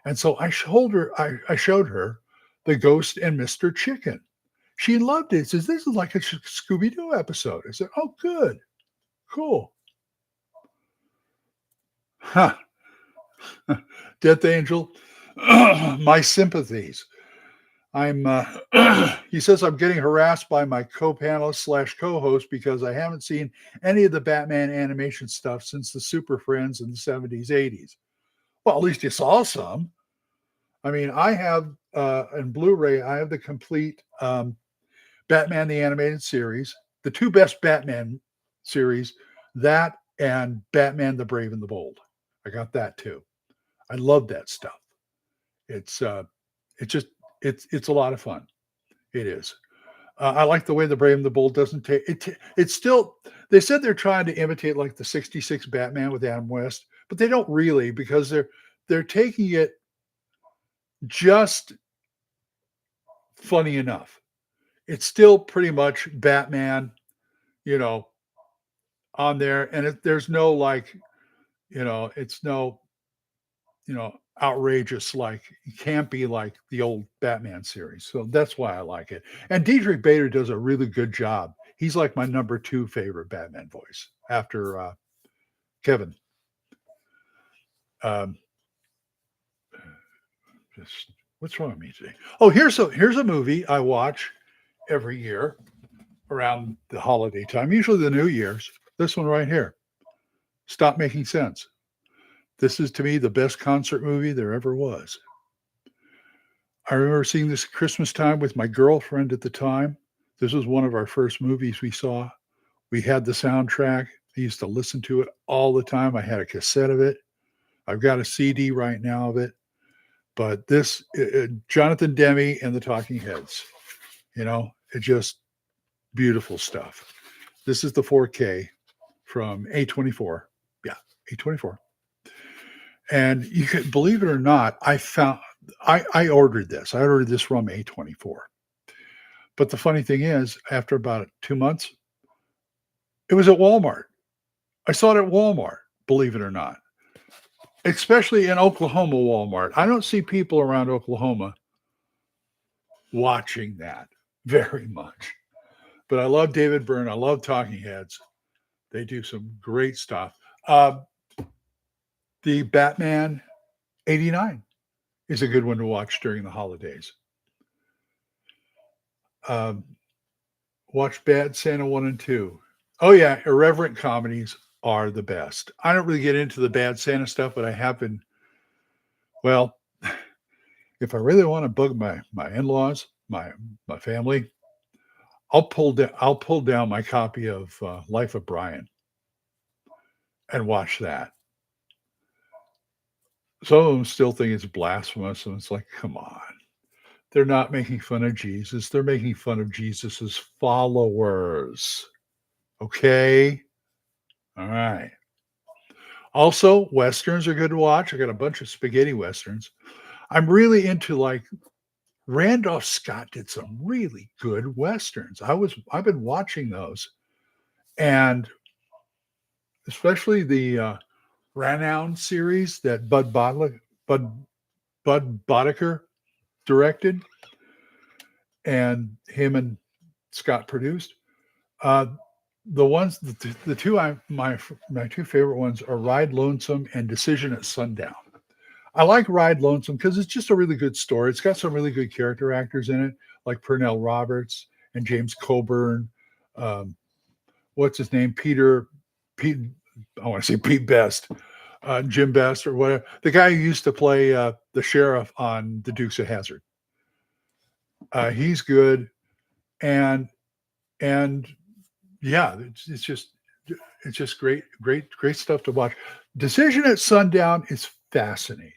And so I showed her The Ghost and Mr. Chicken. She loved it. Says, this is like a Scooby-Doo episode. I said, oh, good. Cool. Huh. Death Angel, my sympathies. He says, I'm getting harassed by my co-panelist / co-host because I haven't seen any of the Batman animation stuff since the Super Friends in the 70s, 80s. Well, at least you saw some. I mean, I have, in Blu-ray, I have the complete Batman the Animated Series, the two best Batman series, that and Batman the Brave and the Bold. I got that too. I love that stuff. It's a lot of fun. It is. I like the way the Brave and the Bold doesn't take it. It's still, they said they're trying to imitate like the 66 Batman with Adam West, but they don't really, because they're taking it just funny enough. It's still pretty much Batman, on there. And there's no like It's no, outrageous, like it can't be like the old Batman series. So that's why I like it. And Diedrich Bader does a really good job. He's like my number two favorite Batman voice after Kevin. Um, just what's wrong with me today? Oh, here's a movie I watch every year around the holiday time, usually the New Year's. This one right here, Stop Making Sense. This is to me the best concert movie there ever was. I remember seeing this Christmas time with my girlfriend at the time. This was one of our first movies we saw. We had the soundtrack. I used to listen to it all the time. I had a cassette of it. I've got a CD right now of it. But this, Jonathan Demme and the Talking Heads, it just beautiful stuff. This is the 4K from A24. Yeah, A24. And you can believe it or not, I ordered this. I ordered this from A24. But the funny thing is, after about 2 months, it was at Walmart. I saw it at Walmart, believe it or not, especially in Oklahoma Walmart. I don't see people around Oklahoma watching that very much. But I love David Byrne. I love Talking Heads. They do some great stuff. The Batman 89 is a good one to watch during the holidays. Watch Bad Santa 1 and 2. Oh, yeah, irreverent comedies are the best. I don't really get into the Bad Santa stuff, but I have been, well, if I really want to bug my in-laws, my family, I'll pull down my copy of Life of Brian and watch that. Some of them still think it's blasphemous, and it's like, come on. They're not making fun of Jesus. They're making fun of Jesus's followers. Okay? All right. Also, Westerns are good to watch. I got a bunch of spaghetti Westerns. I'm really into like Randolph Scott did some really good Westerns. I've been watching those. And especially the Renown series that Bud Boddicker directed and him and Scott produced. My two favorite ones are Ride Lonesome and Decision at Sundown. I like Ride Lonesome because it's just a really good story. It's got some really good character actors in it, like Pernell Roberts and James Coburn. What's his name? Pete. I want to say Pete Best, Jim Best, or whatever. The guy who used to play the sheriff on The Dukes of Hazzard. He's good, and yeah, it's just great stuff to watch. Decision at Sundown is fascinating.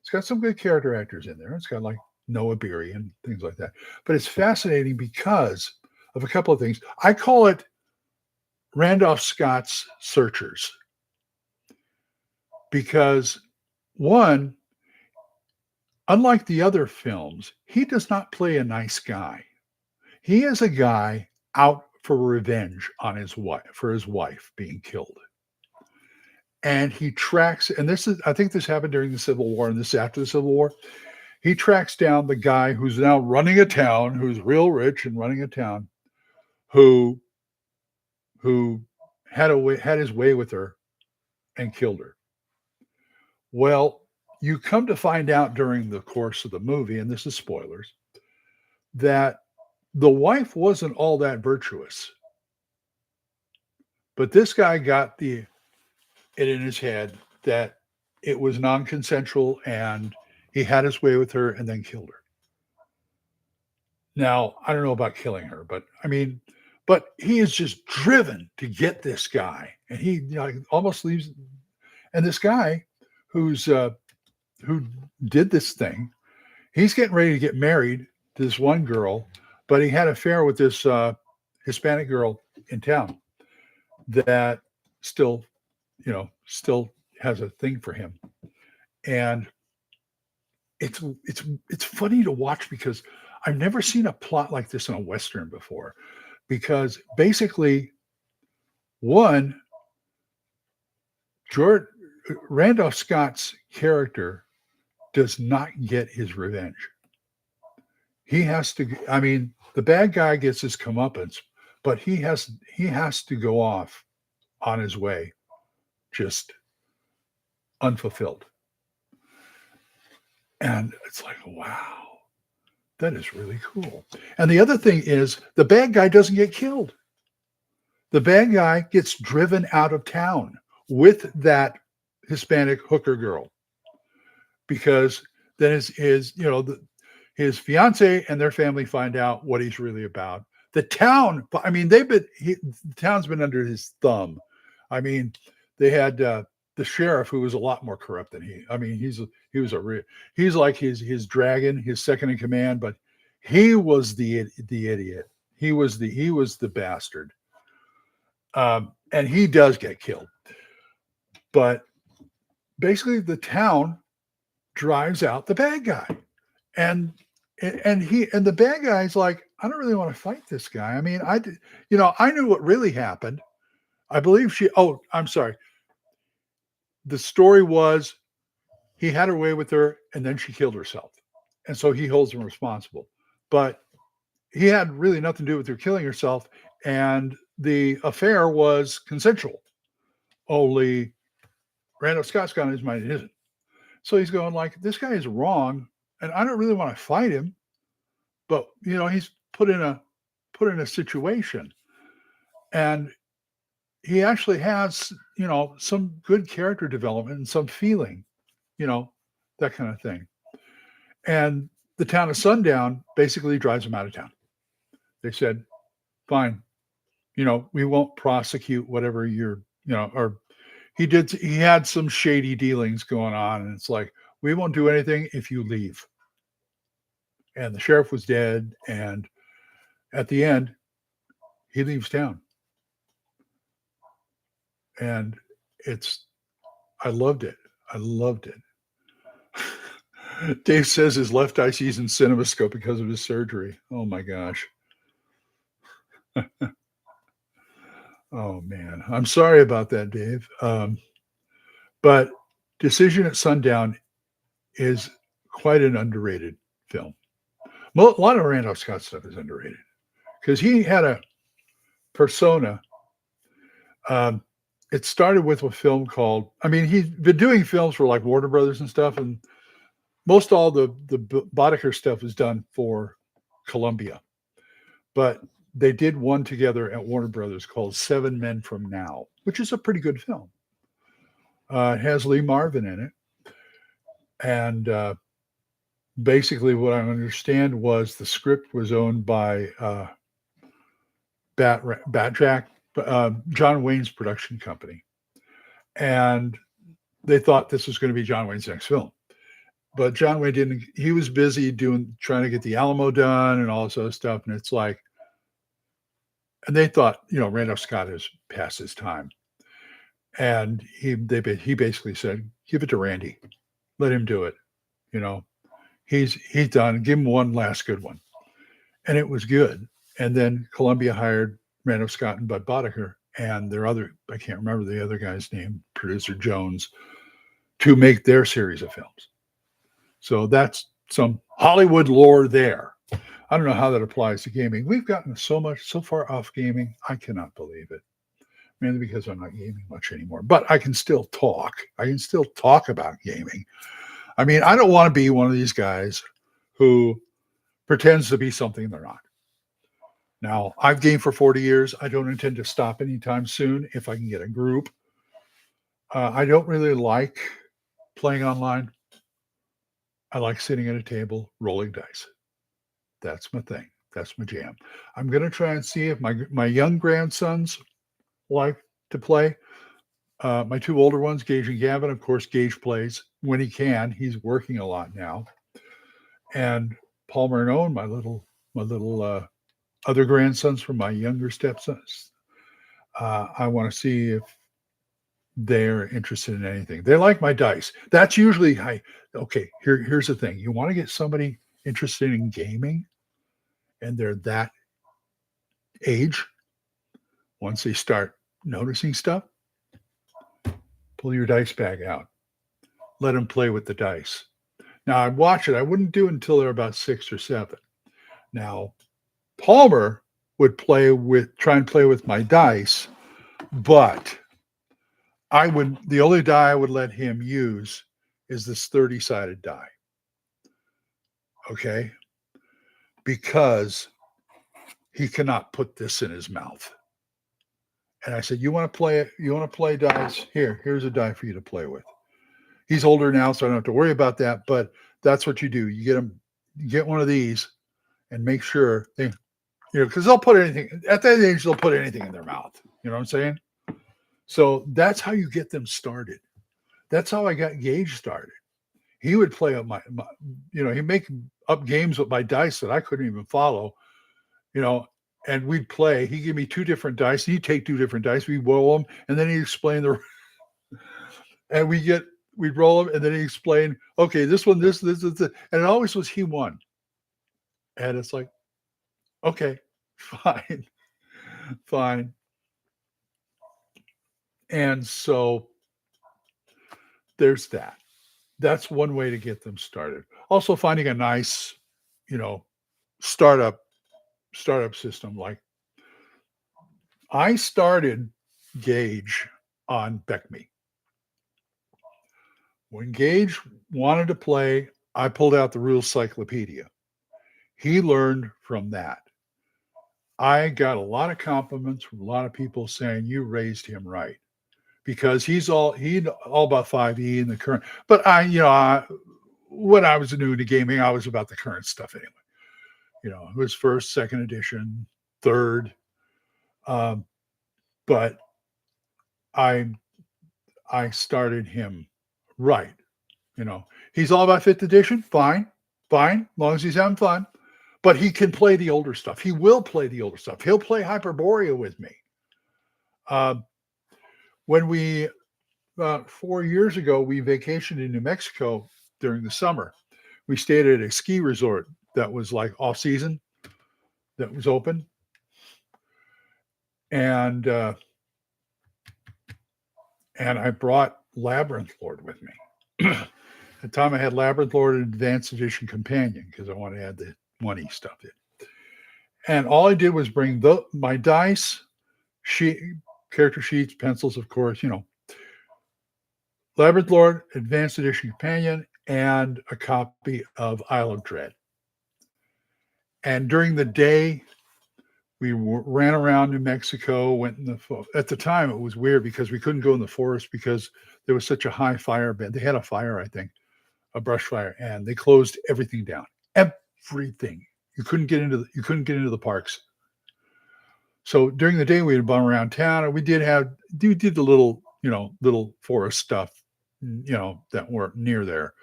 It's got some good character actors in there. It's got like Noah Beery and things like that. But it's fascinating because of a couple of things. I call it Randolph Scott's Searchers. Because one, unlike the other films, he does not play a nice guy. He is a guy out for revenge on his wife being killed. And he tracks, and I think this happened during the Civil War, and this after the Civil War. He tracks down the guy who's now running a town, who's real rich and running a town, who had his way with her and killed her. Well, you come to find out during the course of the movie, and this is spoilers, that the wife wasn't all that virtuous. But this guy got it in his head that it was non-consensual and he had his way with her and then killed her. Now, I don't know about killing her, but he is just driven to get this guy. And he almost leaves. And this guy who did this thing, he's getting ready to get married to this one girl, but he had an affair with this Hispanic girl in town that still has a thing for him. And it's funny to watch because I've never seen a plot like this in a Western before, because basically one, George Randolph Scott's character does not get his revenge. He has to. I mean, the bad guy gets his comeuppance, but he has to go off on his way, just unfulfilled. And it's like, wow, that is really cool. And the other thing is, the bad guy doesn't get killed. The bad guy gets driven out of town with that Hispanic hooker girl, because then his fiance and their family find out what he's really about. The town, I mean, the town's been under his thumb. I mean, they had the sheriff, who was a lot more corrupt than he. I mean, he's like his dragon, his second in command, but he was the idiot. He was the bastard. And he does get killed. But basically, the town drives out the bad guy, and the bad guy's like, I don't really want to fight this guy. I mean, I knew what really happened. I believe I'm sorry. The story was he had her way with her, and then she killed herself, and so he holds him responsible. But he had really nothing to do with her killing herself, and the affair was consensual. Only Randall Scott's got in his mind it isn't. So he's going like, this guy is wrong, and I don't really want to fight him, but he's put in a situation, and he actually has some good character development and some feeling, that kind of thing. And the town of Sundown basically drives him out of town. They said, fine, we won't prosecute whatever or he had some shady dealings going on, and it's like, we won't do anything if you leave. And the sheriff was dead, and at the end, he leaves town. And I loved it. I loved it. Dave says his left eye sees in CinemaScope because of his surgery. Oh my gosh. Oh man, I'm sorry about that, Dave. But Decision at Sundown is quite an underrated film. A lot of Randolph Scott stuff is underrated because he had a persona. It started with a film called, he's been doing films for like Warner Brothers and stuff, and most all the Boddicker stuff is done for Columbia. But they did one together at Warner Brothers called 7 Men from Now, which is a pretty good film. It has Lee Marvin in it. And basically what I understand was the script was owned by Bat-Jack, John Wayne's production company. And they thought this was going to be John Wayne's next film. But John Wayne didn't. He was busy trying to get the Alamo done and all this other stuff. And it's like, and they thought, Randolph Scott has passed his time. And he basically said, give it to Randy. Let him do it. He's done. Give him one last good one. And it was good. And then Columbia hired Randolph Scott and Bud Boddicker and I can't remember the other guy's name, producer Jones, to make their series of films. So that's some Hollywood lore there. I don't know how that applies to gaming. We've gotten so far off gaming. I cannot believe it. Mainly because I'm not gaming much anymore. But I can still talk. I can still talk about gaming. I don't want to be one of these guys who pretends to be something they're not. Now, I've gamed for 40 years. I don't intend to stop anytime soon if I can get a group. I don't really like playing online. I like sitting at a table, rolling dice. That's my thing. That's my jam. I'm going to try and see if my young grandsons like to play. My two older ones, Gage and Gavin, of course, Gage plays when he can. He's working a lot now. And Palmer and Owen, my little other grandsons from my younger stepsons. I want to see if they're interested in anything. They like my dice. That's usually okay. Here's the thing. You want to get somebody interested in gaming, and they're that age. Once they start noticing stuff, Pull your dice bag out. Let him play with the dice. Now I'd watch it. I wouldn't do it until they're about 6 or 7. Now Palmer would try and play with my dice, but the only die I would let him use is this 30-sided die. Okay? Because he cannot put this in his mouth. And I said, you want to play it? You want to play dice? Here's a die for you to play with. He's older now, so I don't have to worry about that, but that's what you do. You get one of these and make sure because they'll put anything at that age, they'll put anything in their mouth. You know what I'm saying? So that's how you get them started. That's how I got Gage started. He would play up he'd make up games with my dice that I couldn't even follow, and we'd play. He'd give me 2 different dice. He'd take 2 different dice. We'd roll them, and then he'd explain and we'd roll them, and then he'd explain, okay, this one, this, and it always was he won. And it's like, okay, fine. And so there's that. That's one way to get them started. Also finding a nice, startup system. Like I started Gage on BECME. When Gage wanted to play, I pulled out the Rules Cyclopedia. He learned from that. I got a lot of compliments from a lot of people saying you raised him right, because he's all about 5e and the current. But when I was new to gaming, I was about the current stuff anyway. It was first, second edition, third. But I started him right. He's all about 5th edition. Fine, as long as he's having fun. But he can play the older stuff. He will play the older stuff. He'll play Hyperborea with me. When we, about 4 years ago, we vacationed in New Mexico during the summer. We stayed at a ski resort that was like off season, that was open. And I brought Labyrinth Lord with me. At the time I had Labyrinth Lord and Advanced Edition Companion because I wanted to add the 1E stuff in. And all I did was bring my dice, character sheets, pencils, of course, Labyrinth Lord, Advanced Edition Companion, and a copy of Isle of Dread. And during the day, we ran around New Mexico, went in at the time, it was weird because we couldn't go in the forest because there was such a high fire bed. They had a fire, I think, a brush fire, and they closed everything down. Everything. You couldn't get into the parks. So during the day, we would bum around town, and we did the little forest stuff, that weren't near there.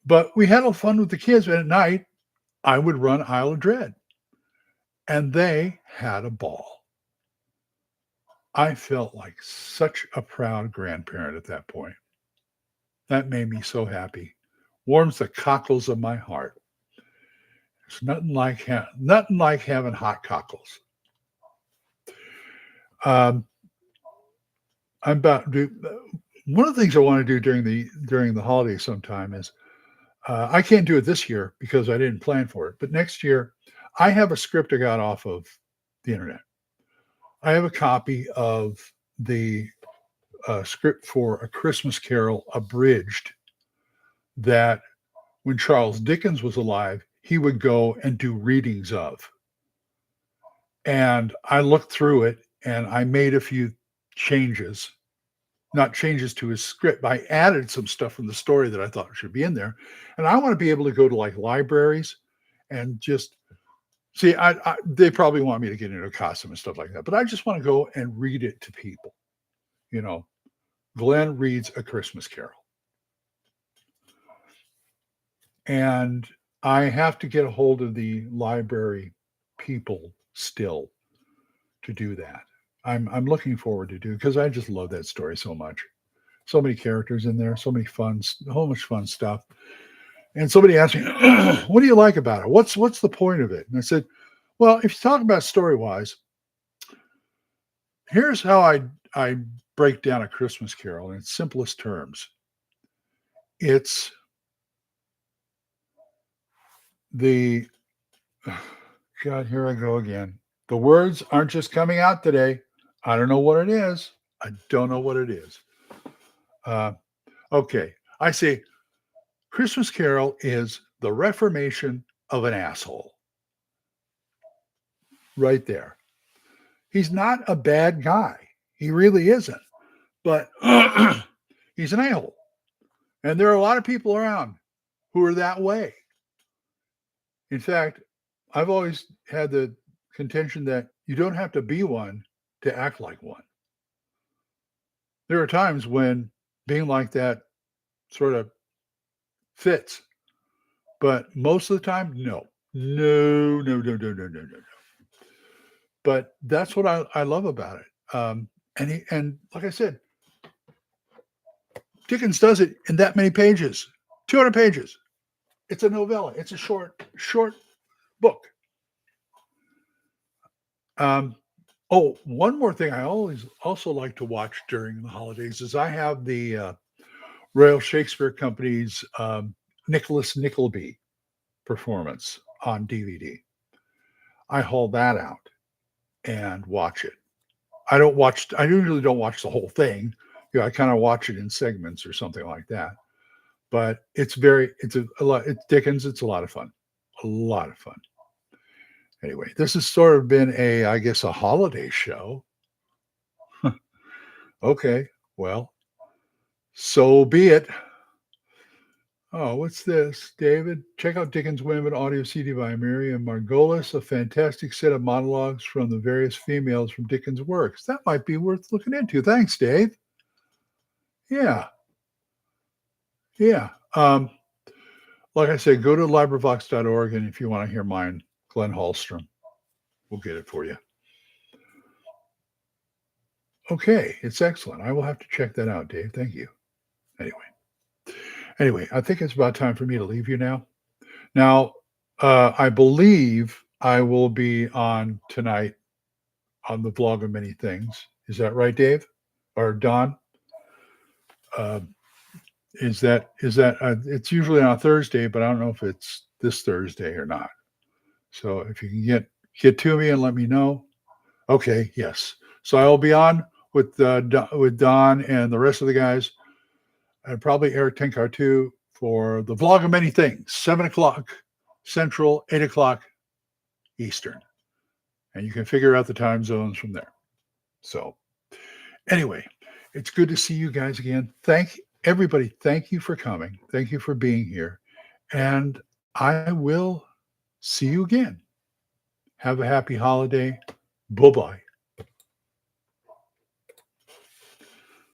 But we had a little fun with the kids. And at night, I would run Isle of Dread, and they had a ball. I felt like such a proud grandparent at that point. That made me so happy. Warms the cockles of my heart. It's nothing like having hot cockles. One of the things I want to do during the holidays sometime is I can't do it this year because I didn't plan for it. But next year, I have a script I got off of the internet. I have a copy of the script for A Christmas Carol abridged that when Charles Dickens was alive, he would go and do readings of. And I looked through it and I made a few changes, not changes to his script, but I added some stuff from the story that I thought should be in there. And I want to be able to go to like libraries and just see, they probably want me to get into a costume and stuff like that, but I just want to go and read it to people. Glenn reads A Christmas Carol. And I have to get a hold of the library people still to do that. I'm looking forward to do, because I just love that story so much. So many characters in there, so much fun stuff. And somebody asked me, what do you like about it? What's the point of it? And I said, well, if you talk about story-wise, here's how I break down A Christmas Carol in its simplest terms, it's the God, here I go again. The words aren't just coming out today. I don't know what it is. I don't know what it is. Uh, okay. I say Christmas Carol is the reformation of an asshole. Right there. He's not a bad guy. He really isn't. But he's an a-hole. And there are a lot of people around who are that way. In fact, I've always had the contention that you don't have to be one to act like one. There are times when being like that sort of fits, but most of the time, no. No, no, no, no, no, no, no, no. But that's what I love about it. And like I said, Dickens does it in that many pages, 200 pages. It's a novella. It's a short book. One more thing I always also like to watch during the holidays is I have the Royal Shakespeare Company's Nicholas Nickleby performance on DVD. I haul that out and watch it. I usually don't watch the whole thing. I kind of watch it in segments or something like that. But it's a lot. It's Dickens. It's a lot of fun. A lot of fun. Anyway, this has sort of been I guess, a holiday show. Okay, well, so be it. Oh, what's this, David? Check out Dickens Women audio CD by Miriam Margolis, a fantastic set of monologues from the various females from Dickens' works. That might be worth looking into. Thanks, Dave. Yeah. Yeah. Like I said, go to LibriVox.org, and if you want to hear mine, Glenn Hallstrom, we'll get it for you. Okay, it's excellent. I will have to check that out, Dave. Thank you. Anyway, I think it's about time for me to leave you now. Now, I believe I will be on tonight on the Vlog of Many Things. Is that right, Dave? Or Don? It's usually on a Thursday, but I don't know if it's this Thursday or not. So if you can get to me and let me know. Okay, yes. So I will be on with Don and the rest of the guys, and probably Eric Tenkar too, for the Vlog of Many Things, 7:00 Central, 8:00 Eastern. And you can figure out the time zones from there. So anyway, it's good to see you guys again. Thank you for coming. Thank you for being here. And I will see you again. Have a happy holiday. Bye-bye.